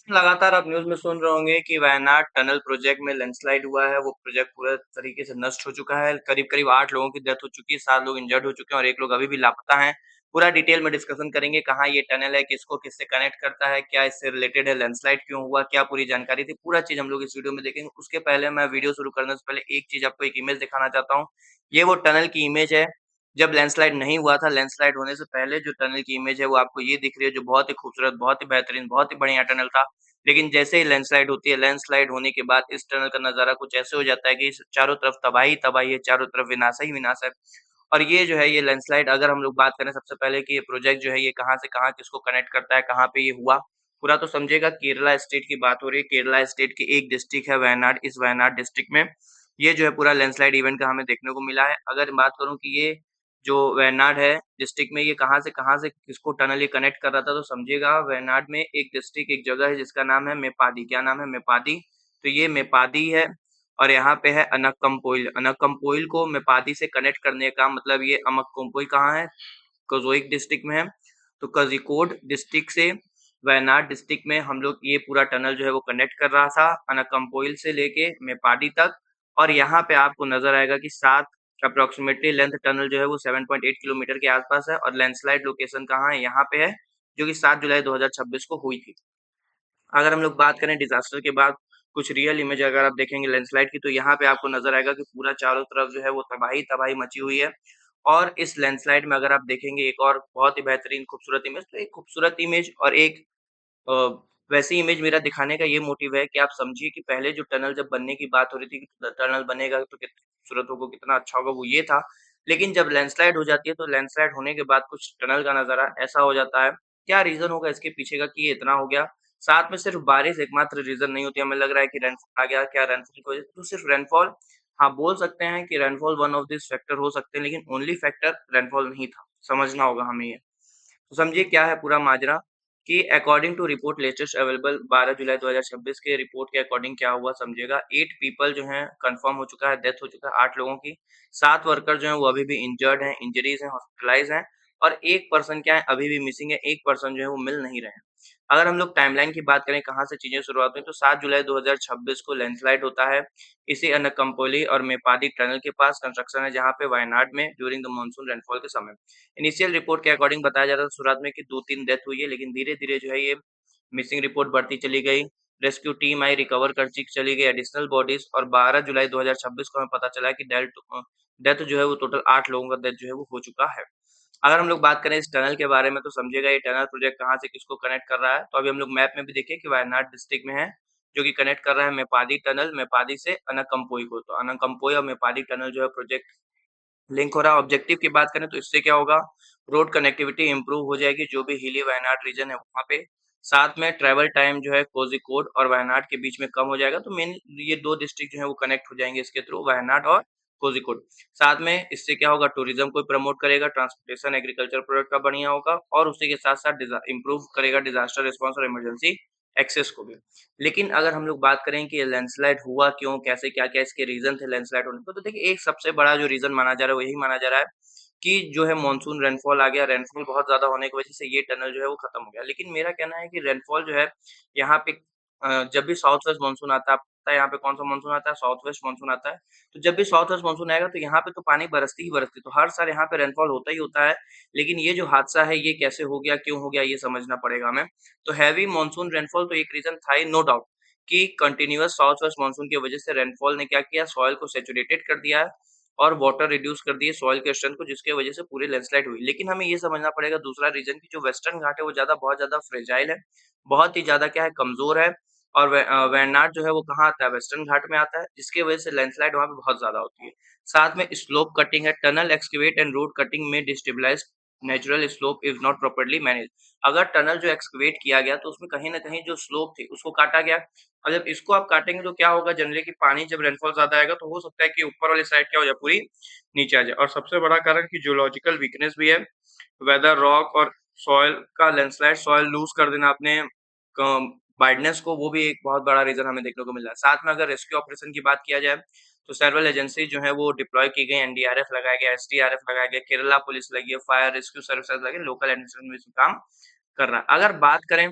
लगातार आप न्यूज़ में सुन रहे होंगे कि वायनाड टनल प्रोजेक्ट में लैंडस्लाइड हुआ है, वो प्रोजेक्ट पूरे तरीके से नष्ट हो चुका है। करीब-करीब 8 लोगों की डेथ हो चुकी है, 7 लोग इंजर्ड हो चुके हैं और 1 लोग अभी भी लापता हैं। पूरा डिटेल में डिस्कशन करेंगे, कहाँ ये टनल है, किसको किससे कनेक्ट करता है, क्या इससे रिलेटेड है, लैंडस्लाइड क्यों हुआ, क्या पूरी जानकारी थी, पूरा चीज़ हम लोग इस वीडियो में देखेंगे। उसके पहले मैं वीडियो शुरू करने से पहले एक चीज़ आपको एक इमेज दिखाना चाहता हूँ। ये वो टनल की इमेज है, जब लैंडस्लाइड नहीं हुआ था, लैंडस्लाइड होने से पहले जो टनल की इमेज है, वो आपको ये दिख रही है, जो बहुत ही खूबसूरत, बहुत ही बेहतरीन, बहुत ही बढ़िया टनल था। लेकिन जैसे ही लैंडस्लाइड होती है, लैंडस्लाइड होने के बाद इस टनल का नज़ारा कुछ ऐसे हो जाता है कि चारों तरफ तबाही ही तबाही है, चारों तरफ विनाश ही विनाश है। और ये जो है ये लैंडस्लाइड अगर हम लोग बात करें सबसे पहले कि ये प्रोजेक्ट जो है ये कहाँ से कहाँ किसको कनेक्ट करता है, कहाँ पे ये हुआ, पूरा तो समझिएगा केरला स्टेट की बात हो रही है। केरला स्टेट की एक डिस्ट्रिक्ट है वायनाड, इस वायनाड डिस्ट्रिक्ट में ये जो है पूरा लैंडस्लाइड इवेंट का हमें देखने को मिला है। अगर बात करूँ कि ये जो वायनाड है डिस्ट्रिक्ट में ये कहाँ से किसको टनल ये कनेक्ट कर रहा था, तो समझिएगा वायनाड में एक डिस्ट्रिक्ट एक जगह है जिसका नाम है मेपादी। क्या नाम है? मेपादी। तो ये मेपादी है और यहाँ पे है अनक्कम्पोइल। अनक्कम्पोइल को मेपादी से कनेक्ट करने का मतलब ये अमक्कोम्पोइल कहाँ है? कोज़ोइक डिस्ट्रिक्ट में है। तो कोझिकोड डिस्ट्रिक्ट से वायनाड डिस्ट्रिक्ट में हम लोग ये पूरा टनल जो है वो कनेक्ट कर रहा था अनक्कम्पोइल से लेके मेपाडी तक। और यहाँ पे आपको नज़र आएगा कि 7 अप्रॉक्सिमेटली लेंथ टनल जो है वो 7.8 किलोमीटर के आसपास है और लैंडस्लाइड लोकेशन कहाँ है? यहाँ पे है, जो कि 7 जुलाई 2026 को हुई थी। अगर हम लोग बात करें डिज़ास्टर के बाद कुछ रियल इमेज अगर आप देखेंगे लैंडस्लाइड की, तो यहाँ पे आपको नज़र आएगा कि पूरा चारों तरफ जो है वो तबाही तबाही मची हुई है। और इस लैंडस्लाइड में अगर आप देखेंगे एक और बहुत ही बेहतरीन खूबसूरत इमेज, तो एक खूबसूरत इमेज और एक अ, वैसी इमेज मेरा दिखाने का ये मोटिव है कि आप समझिए कि पहले जो टनल जब बनने की बात हो रही थी कि टनल बनेगा तो कितना खूबसूरत होगा, कितना अच्छा होगा, वो ये था। लेकिन जब लैंडस्लाइड हो जाती है, तो लैंडस्लाइड होने के बाद कुछ टनल का नज़ारा ऐसा हो जाता है। क्या रीज़न होगा इसके पीछे का कि ये इतना हो गया? साथ में सिर्फ बारिश एकमात्र रीज़न नहीं होती, हमें लग रहा है कि रेनफॉल आ गया, क्या रेनफॉल की वजह से तो सिर्फ रेनफॉल हाँ, बोल सकते हैं कि rainfall one of this factor हो सकते हैं, लेकिन ओनली फैक्टर रेनफॉल नहीं था। समझना होगा हमें ये। तो समझिए क्या है पूरा माजरा कि according to report latest available 12 जुलाई 2026 के रिपोर्ट के अकॉर्डिंग क्या हुआ समझिएगा 8 पीपल जो हैं कंफर्म हो चुका है, डेथ हो चुका है 8 लोगों की। 7 वर्कर जो हैं वो अभी भी इंजर्ड हैं, इंजरीज हैं, हॉस्पिटलाइज़ हैं और 1 पर्सन क्या है अभी भी मिसिंग है, 1 पर्सन जो है वो मिल नहीं रहे हैं। अगर हम लोग टाइमलाइन की बात करें कहाँ से चीज़ें शुरुआत हुई तो 7 जुलाई 2026 को लैंडस्लाइड होता है। इसी अनकम्पोली और मेपादी टनल के पास कंस्ट्रक्शन है जहाँ पे वायनाड में ड्यूरिंग द मानसून रेनफॉल के समय। इनिशियल रिपोर्ट के अकॉर्डिंग बताया जा रहा था शुरुआत में कि 2-3 डेथ हुई है, लेकिन धीरे-धीरे जो है ये मिसिंग रिपोर्ट बढ़ती चली गई। रेस्क्यू टीम आई, रिकवर करती चली गई एडिशनल बॉडीज़ और 12 जुलाई 2026 को हमें पता चला कि डेथ जो है वो टोटल 8 लोगों का डेथ जो है वो हो चुका है। अगर हम लोग बात करें इस टनल के बारे में तो समझिएगा ये टनल प्रोजेक्ट कहाँ से किसको कनेक्ट कर रहा है। तो अभी हम लोग मैप में भी देखिए कि वायनाड डिस्ट्रिक्ट में है, जो कि कनेक्ट कर रहा है मेपादी टनल, मेपादी से अनकम्पोई को। तो अनकम्पोई और मेपादी टनल जो है प्रोजेक्ट लिंक हो रहा है। ऑब्जेक्टिव की बात करें तो इससे क्या होगा, रोड कनेक्टिविटी इम्प्रूव हो जाएगी जो भी हिली वायनाड रीजन है वहाँ पे। साथ में ट्रैवल टाइम जो है कोझिकोड और वायनाड के बीच में कम हो जाएगा। तो मेन ये 2 डिस्ट्रिक्ट जो है वो कनेक्ट हो जाएँगे इसके थ्रू वायनाड और कोझिकोड। साथ में इससे क्या होगा टूरिज़्म को प्रमोट करेगा, ट्रांसपोर्टेशन एग्रीकल्चर प्रोडक्ट का बढ़िया होगा और उसी के साथ-साथ इम्प्रूव करेगा डिज़ास्टर रिस्पॉन्स और इमरजेंसी एक्सेस को भी। लेकिन अगर हम लोग बात करें कि ये लैंडस्लाइड हुआ क्यों? कैसे क्या-क्या इसके रीज़न थे लैंडस्लाइड होने के? तो देखिए एक सबसे बड़ा जो रीज़न माना जा रहा है वो यही माना जा रहा है कि जो है मानसून रेनफॉल आ गया, रेनफॉल बहुत ज़्यादा होने की वजह से ये टनल जो है वो खत्म हो गया। लेकिन मेरा कहना है कि रेनफॉल जो है यहाँ पे जब भी साउथ वेस्ट मानसून आता है, आपको पता है यहाँ पे कौन-सा मानसून आता है? साउथ वेस्ट मानसून आता है। तो जब भी साउथ वेस्ट मानसून आएगा तो यहाँ पे तो पानी बरसती ही बरसती है। तो हर साल यहाँ पे रेनफॉल होता ही होता है। लेकिन ये जो हादसा है ये कैसे हो गया, क्यों हो गया ये समझना पड़ेगा हमें। तो हेवी मानसून रेनफॉल तो एक रीज़न था ही नो डाउट। कि कंटिन्यूअस साउथ वेस्ट मानसून की वजह से रेनफॉल ने क्या किया सॉइल को सैचुरेटेड कर दिया है और वाटर रिड्यूस कर दिए सॉइल के स्ट्रेंथ को जिसकी वजह से पूरी लैंडस्लाइड हुई। लेकिन हमें ये समझना पड़ेगा दूसरा रीजन की जो वेस्टर्न घाट है वो बहुत ज़्यादा फ्रेजाइल है, बहुत ही ज़्यादा क्या है कमज़ोर है और वेयनाड जो है वो कहाँ आता है वेस्टर्न घाट में आता है जिसकी वजह से लैंडस्लाइड वहाँ पे बहुत ज़्यादा होती है। साथ में स्लोप कटिंग है, टनल एक्सकैवेट एंड रोड कटिंग में destabilise natural slope is not properly managed. अगर टनल जो एक्सकैवेट किया गया तो उसमें कहीं न कहीं जो स्लोप थी उसको काटा गया और जब इसको आप काटेंगे तो क्या होगा जनरली कि पानी जब रेनफॉल ज़्यादा आएगा तो हो सकता है कि ऊपर वाली साइड क्या हो जाए पूरी नीचे आ जाए और सबसे बड़ा कारण कि जियोलॉजिकल वीकनेस भी है। वेदर रॉक और सॉइल का लैंडस्लाइड सॉइल लूज़ कर देना आपने वाइडनेस को वो भी एक बहुत बड़ा रीज़न हमें देखने को मिल रहा है। साथ में अगर रेस्क्यू ऑपरेशन की बात किया जाए तो सेवरल एजेंसी जो है वो डिप्लॉय की गई, एनडीआरएफ लगाया गया, एसडीआरएफ लगाया गया, केरला पुलिस लगी है, फायर रेस्क्यू सर्विसेज लगे, लोकल एडमिनिस्ट्रेशन भी इसमें काम कर रहा है। अगर बात करें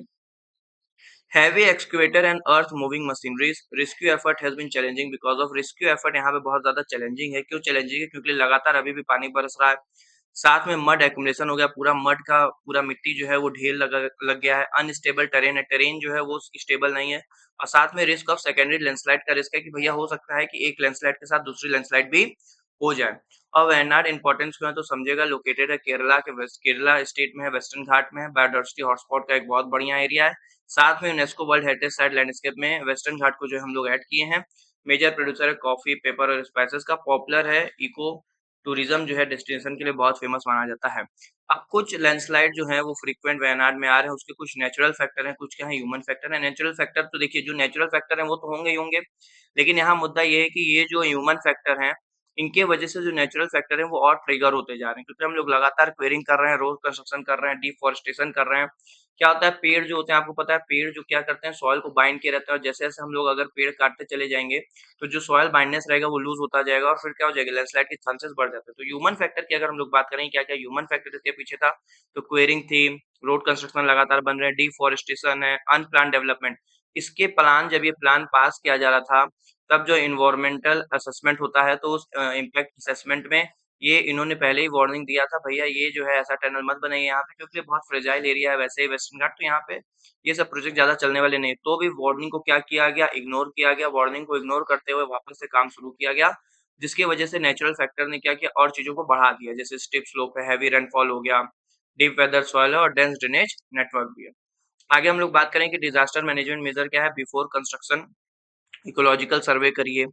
Heavy excavator and earth moving machineries rescue effort has been challenging because of rescue effort यहाँ पे बहुत ज़्यादा चैलेंजिंग है। क्यों चैलेंजिंग है? क्योंकि लगातार अभी भी पानी बरस रहा है। साथ में मड एक्युमुलेशन हो गया, पूरा मड का पूरा मिट्टी जो है वो ढेर लग गया है। अनस्टेबल टेरेन है, टेरेन जो है वो स्टेबल नहीं है और साथ में रिस्क ऑफ सेकेंडरी लैंडस्लाइड का रिस्क है कि भैया हो सकता है कि एक लैंडस्लाइड के साथ दूसरी लैंडस्लाइड भी हो जाए। और वायनाड इंपॉर्टेंस क्यों है तो समझिएगा, लोकेटेड है केरला के वेस्ट, केरला स्टेट में है, वेस्टर्न घाट में है, बायोडायवर्सिटी हॉटस्पॉट का एक बहुत बढ़िया एरिया है। साथ में UNESCO world heritage site landscape में वेस्टर्न घाट को जो हम लोग ऐड किए हैं। मेजर प्रोड्यूसर है कॉफी, पेपर और स्पाइसेस का, पॉपुलर है, इको टूरिज्म जो है डेस्टिनेशन के लिए बहुत फेमस माना जाता है। अब कुछ लैंडस्लाइड जो है वो फ्रीक्वेंट वायनाड में आ रहे हैं, उसके कुछ नेचुरल फैक्टर हैं, कुछ क्या है ह्यूमन फैक्टर है। नेचुरल फैक्टर तो देखिए, जो नेचुरल फैक्टर है वो तो होंगे ही होंगे, लेकिन यहाँ मुद्दा ये है कि ये जो ह्यूमन फैक्टर हैं, इनके वजह से जो नेचुरल फैक्टर है वो और ट्रिगर होते जा रहे हैं, क्योंकि हम लोग लगातार क्वेरिंग कर रहे हैं, रोड कंस्ट्रक्शन कर रहे हैं, डिफॉरेस्टेशन कर रहे हैं। क्या होता है, पेड़ जो होते हैं, आपको पता है पेड़ जो क्या करते हैं, सॉइल को बाइंड किए रहते हैं, और जैसे-जैसे हम लोग अगर पेड़ काटते चले जाएँगे, तो जो सॉइल बाइंडनेस रहेगा वो लूज़ होता जाएगा और फिर क्या हो जाएगा, लैंडस्लाइड के चांसेस बढ़ जाते हैं। तो ह्यूमन फैक्टर की अगर हम लोग बात करें, क्या-क्या ह्यूमन फैक्टर इसके पीछे था, तो क्वेरिंग थी, रोड कंस्ट्रक्शन लगातार बन रहे हैं, डिफॉरेस्टेशन है, अनप्लान्ड डेवलपमेंट। इसके प्लान, जब ये प्लान पास किया जा रहा था, तब जो एनवायरमेंटल असेसमेंट होता है, तो उस इम्पैक्ट असेसमेंट में ये इन्होंने पहले ही वार्निंग दिया था, भैया ये जो है ऐसा टनल मत बनाइए यहाँ पे, क्योंकि ये बहुत फ्रेजाइल एरिया है, वैसे ही वेस्टर्न घाट, तो यहाँ पे ये सब प्रोजेक्ट ज़्यादा चलने वाले नहीं। तो भी वार्निंग को क्या किया गया, इग्नोर किया गया। वार्निंग को इग्नोर करते हुए वापस से काम शुरू किया गया, जिसकी वजह से नेचुरल फैक्टर ने क्या किया, और चीज़ों को बढ़ा दिया। जैसे स्टीप स्लोप है, हेवी रेनफॉल हो गया, डीप वेदर सॉइल है और डेंस ड्रेनेज नेटवर्क भी है। आगे हम लोग बात करें कि डिजास्टर मैनेजमेंट मेजर क्या है, बिफोर कंस्ट्रक्शन इकोलॉजिकल सर्वे करिए,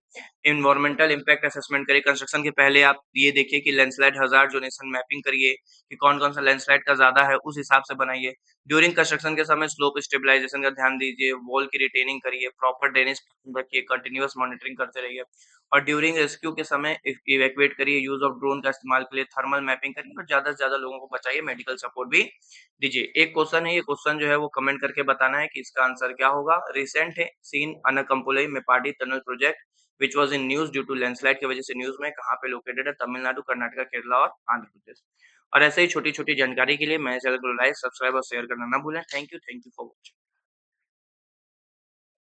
एनवायरमेंटल इम्पैक्ट असेसमेंट करिए। कंस्ट्रक्शन के पहले आप ये देखिए कि लैंडस्लाइड हज़ार्ड ज़ोनेशन मैपिंग करिए कि कौन-कौन सा लैंडस्लाइड का ज़्यादा है, उस हिसाब से बनाइए। ड्यूरिंग कंस्ट्रक्शन के समय स्लोप स्टेबलाइजेशन का ध्यान दीजिए, वॉल की रिटेनिंग करिए, प्रॉपर ड्रेनेज रखिए, कंटीन्यूअस मॉनिटरिंग करते रहिए और ड्यूरिंग रेस्क्यू के समय इवैक्यूएट करिए, यूज़ ऑफ ड्रोन का इस्तेमाल करिए, थर्मल मैपिंग करिए और ज़्यादा से ज़्यादा लोगों को बचाइए, मेडिकल सपोर्ट भी दीजिए। एक क्वेश्चन है, ये क्वेश्चन जो है वो कमेंट करके बताना है कि इसका आंसर क्या होगा। रिसेंट है सीन Anakkampoyil Meppadi tunnel project which was in news due to landslide की वजह से न्यूज़ में, कहाँ पे लोकेटेड है, तमिलनाडु, कर्नाटक, केरला और आंध्र प्रदेश। और ऐसे ही छोटी-छोटी जानकारी के लिए मेरे चैनल को लाइक, सब्सक्राइब और शेयर करना ना भूलें। Thank you for watching.